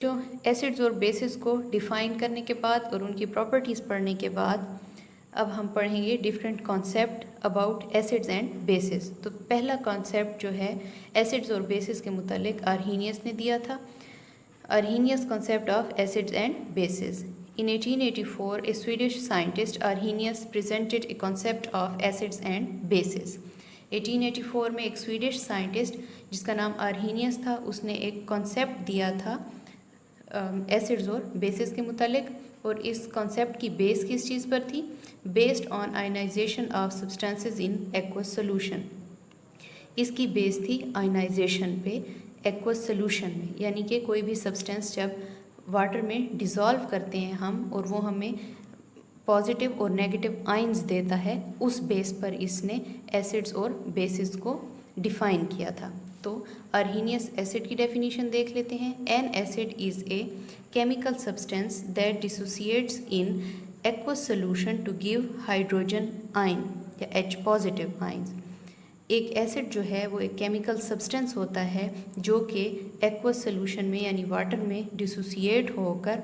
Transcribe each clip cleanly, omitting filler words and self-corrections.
जो एसिड्स और बेसिस को डिफ़ाइन करने के बाद और उनकी प्रॉपर्टीज़ पढ़ने के बाद अब हम पढ़ेंगे different concept about acids and bases. तो पहला कॉन्सेप्ट जो है एसिड्स और बेसिस के मुतालिक आर्हीनियस ने दिया था। Arrhenius concept of acids and bases. In 1884, a Swedish scientist Arrhenius presented a concept of acids and bases. 1884 में एक स्वीडिश साइंटिस्ट जिसका नाम आर्हीनियस था, उसने एक कॉन्सेप्ट दिया था एसिड्स और बेसिस के मुतालिक, और इस कॉन्सेप्ट की बेस किस चीज़ पर थी? Based on ionisation of substances in aqueous solution. इसकी बेस थी आयनाइजेशन पे एक्वस सोल्यूशन में, यानी कि कोई भी सब्सटेंस जब वाटर में डिज़ोल्व करते हैं हम और वो हमें पॉजिटिव और नेगेटिव आयंस देता है, उस बेस पर इसने एसिड्स और बेसिस को डिफ़ाइन किया था। तो आर्हीनियस एसिड की डेफिनेशन देख लेते हैं। An acid is a chemical substance that dissociates in aqueous solution to give hydrogen ion या H पॉजिटिव आयंस। एक एसिड जो है वो एक केमिकल सब्सटेंस होता है जो कि एक्वस सोल्यूशन में यानी वाटर में डिसोसिएट होकर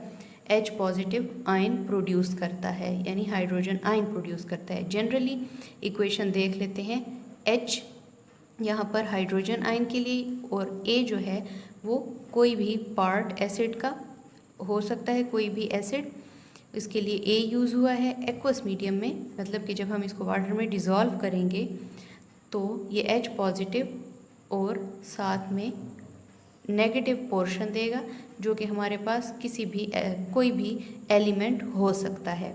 H पॉजिटिव आयन प्रोड्यूस करता है, यानी हाइड्रोजन आयन प्रोड्यूस करता है। जनरली इक्वेशन देख लेते हैं। H यहाँ पर हाइड्रोजन आयन के लिए और A जो है वो कोई भी पार्ट एसिड का हो सकता है, कोई भी एसिड, इसके लिए A यूज़ हुआ है एक्वस मीडियम में, मतलब कि जब हम इसको वाटर में डिज़ोल्व करेंगे तो ये H पॉजिटिव और साथ में नेगेटिव पोर्शन देगा, जो कि हमारे पास किसी भी कोई भी एलिमेंट हो सकता है।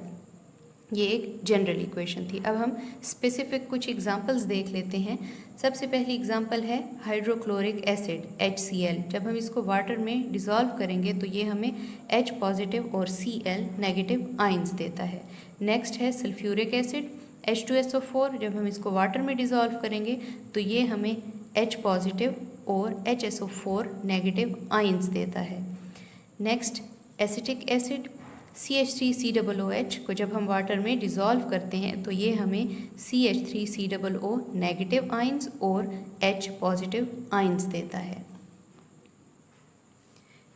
ये एक जनरल इक्वेशन थी। अब हम स्पेसिफिक कुछ एग्जांपल्स देख लेते हैं। सबसे पहली एग्जांपल है हाइड्रोक्लोरिक एसिड HCl। जब हम इसको वाटर में डिज़ोल्व करेंगे तो ये हमें H पॉजिटिव और Cl नेगेटिव आयंस देता है। नेक्स्ट है सल्फ्यूरिक एसिड H2SO4। जब हम इसको वाटर में डिज़ोल्व करेंगे तो ये हमें H पॉजिटिव और HSO4 नेगेटिव आयंस देता है। नेक्स्ट एसिटिक एसिड CH3COOH को जब हम वाटर में डिज़ोल्व करते हैं तो ये हमें CH3COO नेगेटिव आयंस और H पॉजिटिव आयंस देता है।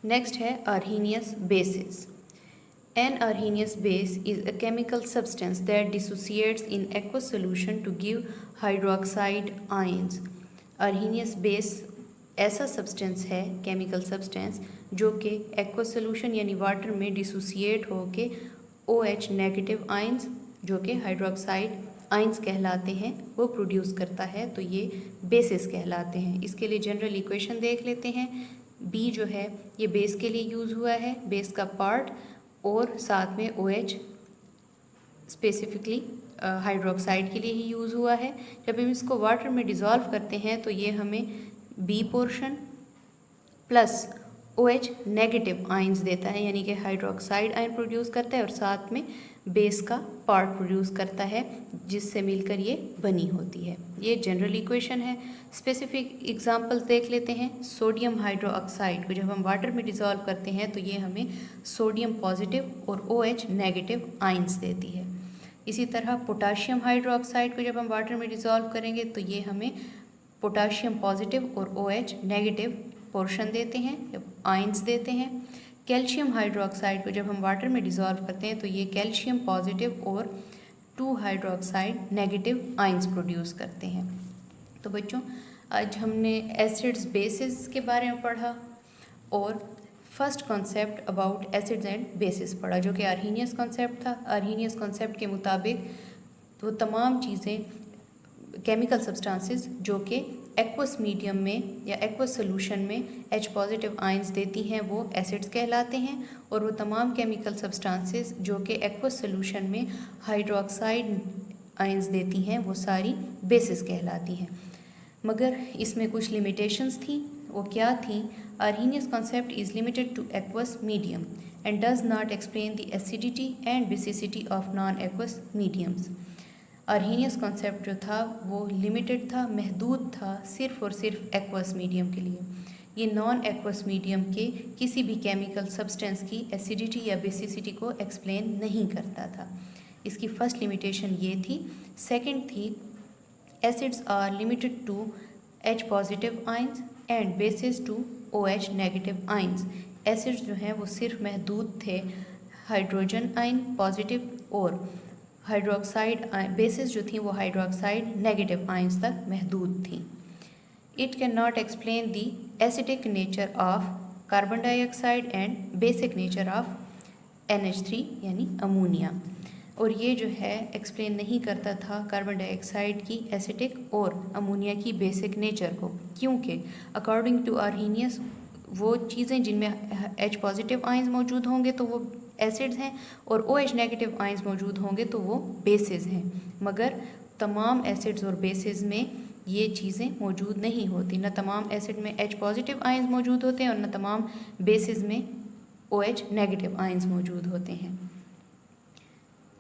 नेक्स्ट है Arrhenius basis. An Arrhenius base is a chemical substance that dissociates in aqueous solution to give hydroxide ions. Arrhenius base ऐसा सब्सटेंस है, केमिकल सब्सटेंस, जो कि एक्वस सोल्यूशन यानी water में डिसोसिएट होके OH नेगेटिव आयंस जो कि हाइड्रोक्साइड आयंस कहलाते हैं वो प्रोड्यूस करता है, तो ये बेसिस कहलाते हैं। इसके लिए जनरल इक्वेशन देख लेते हैं। B जो है ये बेस के लिए यूज़ हुआ है, बेस का पार्ट, और साथ में OH स्पेसिफिकली हाइड्रोक्साइड के लिए ही यूज़ हुआ है। जब हम इसको वाटर में डिज़ोल्व करते हैं तो ये हमें B portion plus OH negative ions देता है, यानी कि हाइड्रोक्साइड आयन प्रोड्यूस करता है और साथ में बेस का पार्ट प्रोड्यूस करता है, जिससे मिलकर ये बनी होती है। ये जनरल इक्वेशन है। स्पेसिफिक एग्जांपल्स देख लेते हैं। सोडियम हाइड्रोक्साइड को जब हम वाटर में डिज़ोल्व करते हैं तो ये हमें सोडियम पॉजिटिव और OH नेगेटिव आयंस देती है। इसी तरह पोटाशियम हाइड्रोक्साइड को जब हम वाटर में डिज़ोल्व करेंगे तो ये हमें पोटाशियम पॉजिटिव और OH नेगेटिव पोर्शन देते हैं, आयंस देते हैं। कैल्शियम हाइड्रोक्साइड को जब हम वाटर में डिज़ोल्व करते हैं तो ये कैल्शियम पॉजिटिव और 2 हाइड्रोक्साइड नेगेटिव आयंस प्रोड्यूस करते हैं। तो बच्चों आज हमने एसिड्स बेसिस के बारे में पढ़ा और first concept about acids and bases पढ़ा, जो कि आर्हीनियस कॉन्सेप्ट था। आर्हीनियस कॉन्सेप्ट के मुताबिक वो तमाम चीज़ें केमिकल सब्सटेंसेस जो कि एक्वस मीडियम में या एक्वस सोल्यूशन में H पॉजिटिव आयंस देती हैं वो एसिड्स कहलाते हैं, और वो तमाम केमिकल सब्सटेंसेस जो कि एक्वस सोल्यूशन में हाइड्रोक्साइड आयंस देती हैं वो सारी बेसिस कहलाती हैं। मगर इसमें कुछ लिमिटेशंस थी। वो क्या थी? Arrhenius concept is limited two aqueous medium and does not explain the acidity and basicity of non aqueous mediums. Arrhenius concept जो था वो लिमिटेड था, महदूद था सिर्फ़ और सिर्फ एक्वस मीडियम के लिए। ये नॉन एक्वस मीडियम के किसी भी केमिकल सब्सटेंस की एसिडिटी या बेसिसिटी को एक्सप्लेन नहीं करता था। इसकी फ़र्स्ट लिमिटेशन ये थी। सेकंड थी acids are limited to H positive ions and bases to OH negative ions. Acids जो हैं वो सिर्फ महदूद थे हाइड्रोजन आयन पॉजिटिव और हाइड्रोक्साइड बेसिस जो थी वो हाइड्रोक्साइड नेगेटिव आयंस तक महदूद थी। It can not explain the acidic nature of carbon dioxide and basic nature of NH3 यानी अमोनिया। और ये जो है एक्सप्लेन नहीं करता था कार्बन डाइऑक्साइड की एसिडिक और अमोनिया की बेसिक नेचर को, क्योंकि अकॉर्डिंग टू आर्हीनियस वो चीज़ें जिनमें H पॉजिटिव आयंस मौजूद होंगे तो वो एसिड्स हैं और OH नेगेटिव आयंस मौजूद होंगे तो वो बेसिस हैं, मगर तमाम एसिड्स और बेसिस में ये चीज़ें मौजूद नहीं होती। न तमाम एसिड में H पॉजिटिव आयंस मौजूद होते हैं और न तमाम बेसिस में OH नेगेटिव आयंस मौजूद होते हैं।